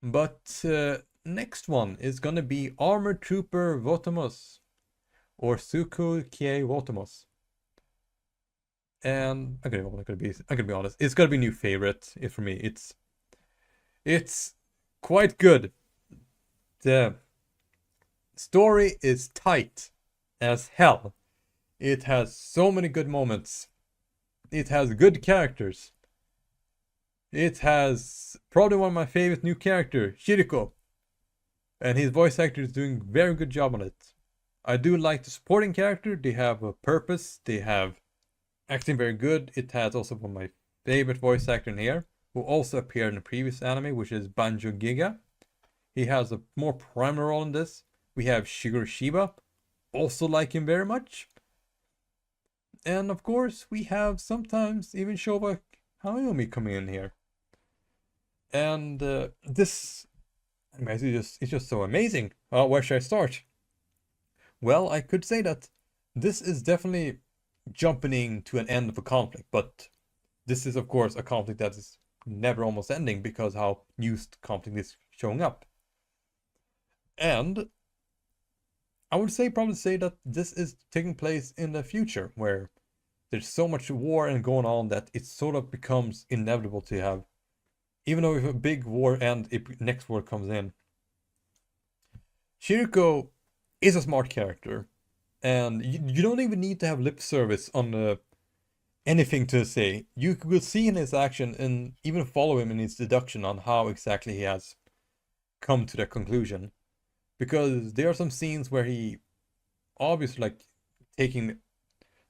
But next one is gonna be Armored Trooper Votoms or Suku Kie Votoms. And I'm gonna be honest, it's gonna be a new favorite for me. It's quite good. The story is tight as hell. It has so many good moments. It has good characters. It has probably one of my favorite new character, Shiriko. And his voice actor is doing very good job on it. I do like the supporting character. They have a purpose. They have acting very good. It has also one of my favorite voice actor in here, who also appeared in the previous anime, which is Banjo Giga. He has a more primary role in this. We have Shigeru Shiba, also like him very much. And of course, we have sometimes even Shoba Hayumi coming in here. And this it's just so amazing. Where should I start? Well, I could say that this is definitely jumping to an end of a conflict, but this is of course a conflict that is never almost ending because how new conflict is showing up. And I would probably say that this is taking place in the future where there's so much war and going on that it sort of becomes inevitable to have, even though if a big war and if next war comes in. Shiriko is a smart character, and you don't even need to have lip service on anything to say. You will see in his action and even follow him in his deduction on how exactly he has come to that conclusion. Because there are some scenes where he obviously like taking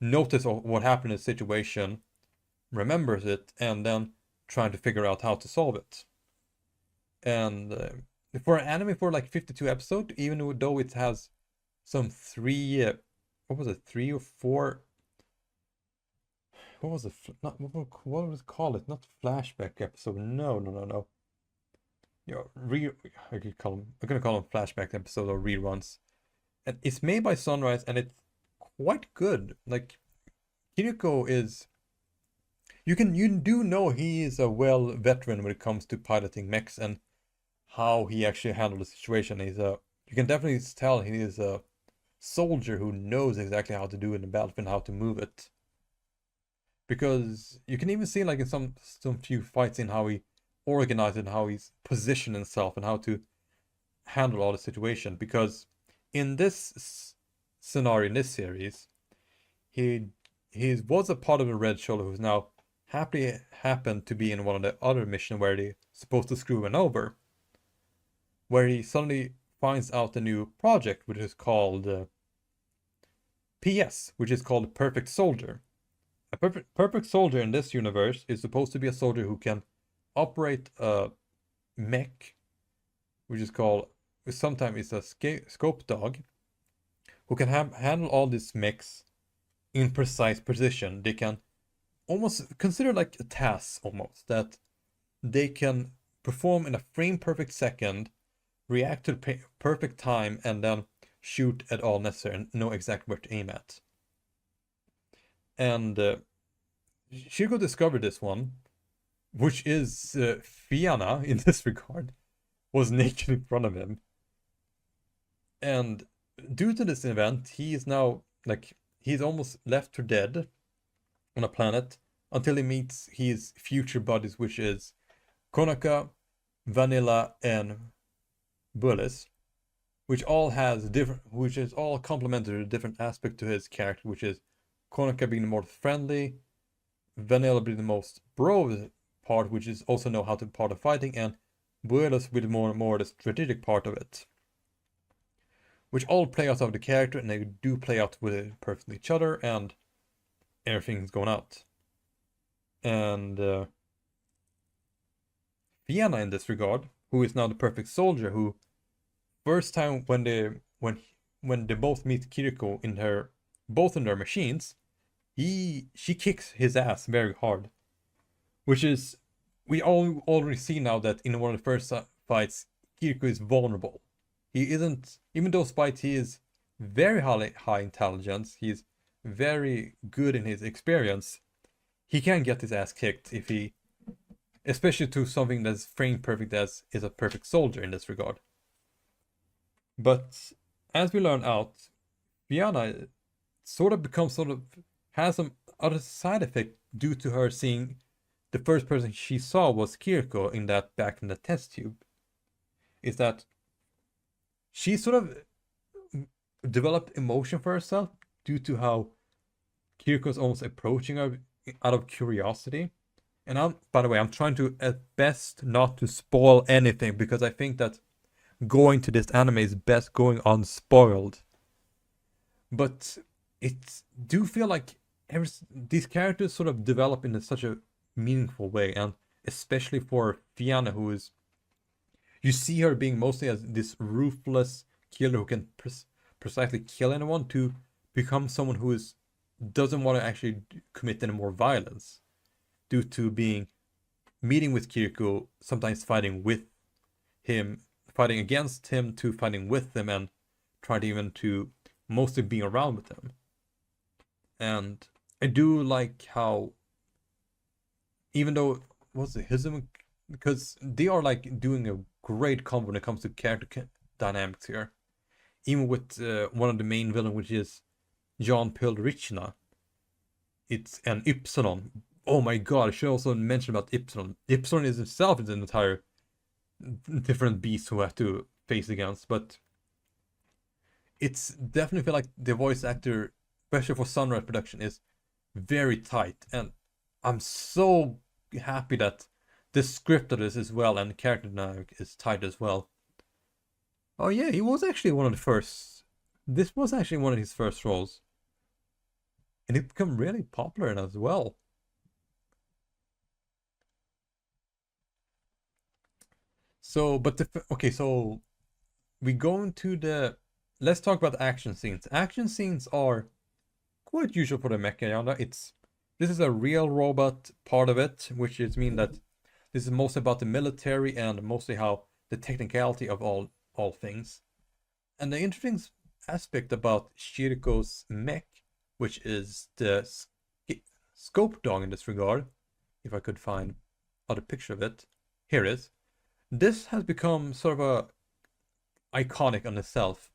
notice of what happened in the situation, remembers it, and then trying to figure out how to solve it. And for an anime for like 52 episodes, even though it has some what was it, 3 or 4, what was it, not, what was it called it, not flashback episode, no. Yeah, I'm gonna call them flashback episodes or reruns. And it's made by Sunrise and it's quite good. Like Kiriko is, you do know he is a well veteran when it comes to piloting mechs and how he actually handled the situation. You can definitely tell he is a soldier who knows exactly how to do it in the battlefield and how to move it. Because you can even see like in some few fights in how he organized and how he's positioned himself and how to handle all the situation. Because in this scenario, in this series, he was a part of the Red Shoulder who's now happily happened to be in one of the other missions where they're supposed to screw him over. Where he suddenly finds out a new project which is called PS, which is called Perfect Soldier. A perfect soldier in this universe is supposed to be a soldier who can operate a mech, which is called, sometimes it's a scope dog, who can handle all these mechs in precise precision. They can almost consider like a task almost, that they can perform in a frame perfect second, react to the perfect time, and then shoot at all necessary and know exactly where to aim at. And Shirko discovered this one, which is Fianna in this regard, was naked in front of him. And due to this event, he is now like he's almost left for dead on a planet until he meets his future buddies, which is Konaka, Vanilla, and Bullis, which is all complementary to different aspect to his character, which is Konaka being the more friendly, Vanilla being the most bro part, which is also know how to part of fighting, and Buelos with more the strategic part of it. Which all play out of the character, and they do play out with perfectly each other, and everything's going out. And Vienna in this regard, who is now the perfect soldier, who first time when they both meet Kiriko in their machines, she kicks his ass very hard, which is we all already see now that in one of the first fights, Kiriko is vulnerable. He isn't, even though fights he is very high intelligence, he's very good in his experience. He can get his ass kicked if he especially to something that's frame perfect as is a perfect soldier in this regard. But as we learn out, Fianna sort of becomes sort of has some other side effect due to her seeing the first person she saw was Kiriko in that back in the test tube. Is that she sort of developed emotion for herself due to how Kiriko's almost approaching her out of curiosity. And by the way, I'm trying to at best not to spoil anything because I think that going to this anime is best going unspoiled. But it do feel like these characters sort of develop in such a meaningful way, and especially for Fianna, who is you see her being mostly as this ruthless killer who can precisely kill anyone to become someone who is doesn't want to actually commit any more violence due to being meeting with Kiriko, sometimes fighting with him, fighting against him to fighting with him, and trying even to mostly being around with him. And I do like how, even though what's it, Hism, because they are like doing a great combo when it comes to character dynamics here. Even with one of the main villain, which is Jan Pilrichna. It's an Ypsilon. Oh my god, I should also mention about Ypsilon. Ypsilon is itself is an entire different beast who have to face against, but it's definitely feel like the voice actor, especially for Sunrise production, is very tight, and I'm so happy that the script of this as well and the character dynamic is tight as well. Oh yeah, he was actually one of the first. This was actually one of his first roles, and it became really popular as well. So, but okay, so we go into the. Let's talk about the action scenes. Action scenes are quite usual for the mecha genre. This is a real robot part of it, which is mean that this is mostly about the military and mostly how the technicality of all things. And the interesting aspect about Shiriko's mech, which is the scope dog in this regard, if I could find other picture of it, here it is. This has become sort of a iconic on itself.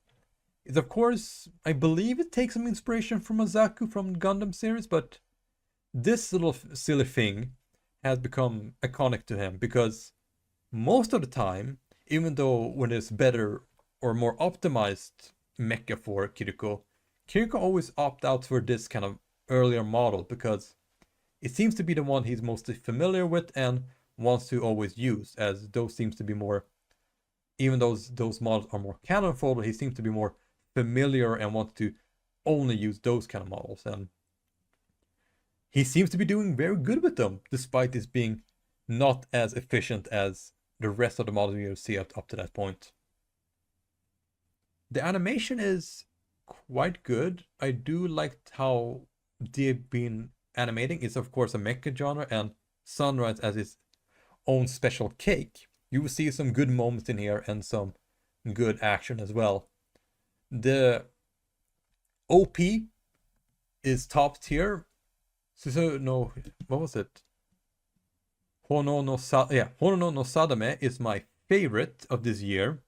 It's of course, I believe it takes some inspiration from Azaku from Gundam series, but this little silly thing has become iconic to him because most of the time, even though when there's better or more optimized mecha for Kiriko, Kiriko always opts out for this kind of earlier model because it seems to be the one he's mostly familiar with and wants to always use, as those seems to be more, even though those models are more canonful, he seems to be more familiar and wants to only use those kind of models, and he seems to be doing very good with them, despite this being not as efficient as the rest of the models we see up to that point. The animation is quite good. I do like how they've been animating. It's of course a mecha genre, and Sunrise as its own special cake. You will see some good moments in here and some good action as well. The OP is top tier. So no, what was it? Hono no Sadame is my favorite of this year.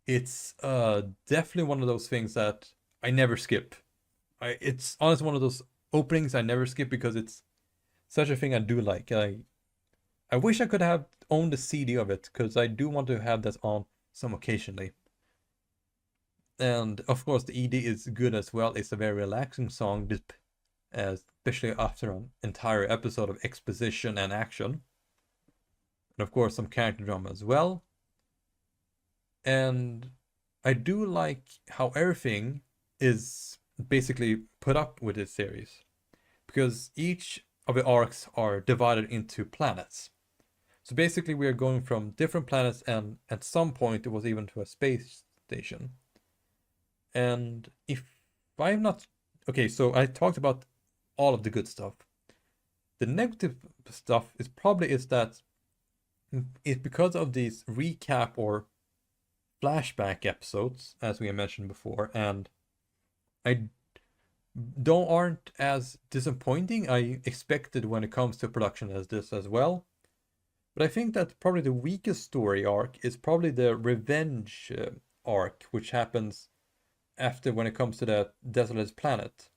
It's definitely one of those things that I never skip. It's honestly one of those openings I never skip because it's such a thing I do like. I wish I could have owned the CD of it because I do want to have that on some occasionally. And of course, the ED is good as well. It's a very relaxing song, especially after an entire episode of exposition and action. And of course, some character drama as well. And I do like how everything is basically put up with this series because each of the arcs are divided into planets. So basically, we are going from different planets, and at some point, it was even to a space station. And if I'm not okay, so I talked about all of the good stuff. The negative stuff is that it's because of these recap or flashback episodes, as we mentioned before, and I don't aren't as disappointing I expected when it comes to production as this as well. But I think that probably the weakest story arc is probably the revenge arc, which happens after when it comes to the desolate planet.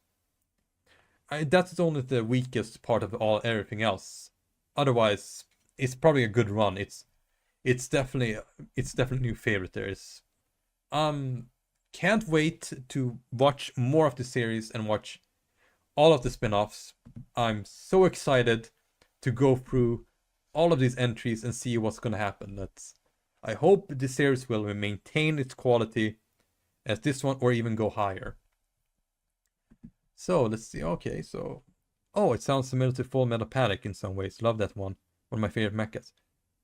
That's only the weakest part of all everything else. Otherwise, it's probably a good run. It's definitely it's definitely new favorite. There is can't wait to watch more of the series and watch all of the spin-offs. I'm so excited to go through all of these entries and see what's gonna happen. I hope the series will maintain its quality as this one or even go higher. So let's see. Okay, so oh, it sounds similar to Full Metal Panic in some ways. Love that one. One of my favorite mechas.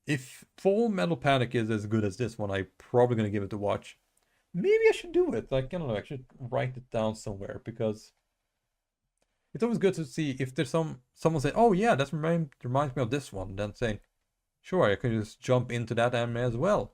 If Full Metal Panic is as good as this one, I'm probably gonna give it a watch. Maybe I should do it. Like, I don't know, I should write it down somewhere because it's always good to see if there's someone say, "Oh yeah, that reminds me of this one." Then saying, "Sure, I can just jump into that anime as well."